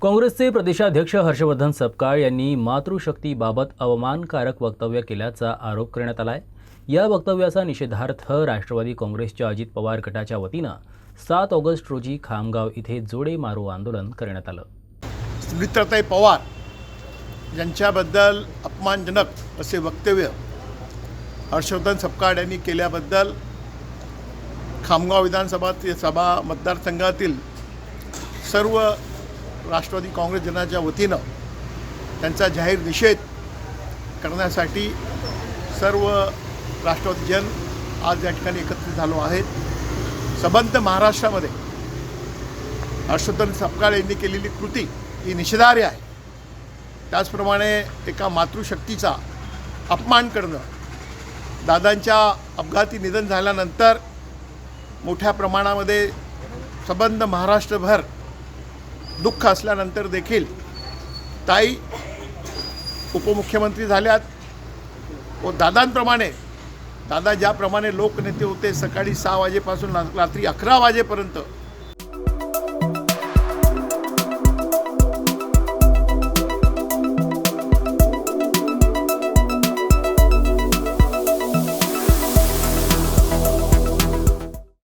काँग्रेसचे प्रदेशाध्यक्ष हर्षवर्धन सपकाळ यांनी मातृशक्तीबाबत अवमानकारक वक्तव्य केल्याचा आरोप करण्यात आलाय। या वक्तव्याचा निषेधार्थ राष्ट्रवादी काँग्रेसच्या अजित पवार गटाच्या वतीनं 7 ऑगस्ट रोजी खामगाव इथे जोडे मारो आंदोलन करण्यात आलं। सुमित्राताई पवार यांच्याबद्दल अपमानजनक असे वक्तव्य हर्षवर्धन सपकाळ यांनी केल्याबद्दल खामगाव विधानसभा मतदारसंघातील सर्व राष्ट्रवादी काँग्रेस जनाच्या वतीनं त्यांचा जाहीर निषेध करण्यासाठी सर्व राष्ट्रवादी जन आज या ठिकाणी एकत्रित झालो आहेत। संबंध महाराष्ट्रामध्ये हर्षवर्धन सपकाळ यांनी केलेली कृती ही निषेधार्ह आहे। त्याचप्रमाणे एका मातृशक्तीचा अपमान करणं, दादांच्या अपघाती निधन झाल्यानंतर मोठ्या प्रमाणामध्ये संबंध महाराष्ट्रभर दुःख असल्यानंतर देखील ताई उपमुख्यमंत्री झाल्यात व दादांप्रमाणे दादा ज्याप्रमाणे लोकनेते होते, सकाळी 6 वाजेपासून रात्री 11 वाजेपर्यंत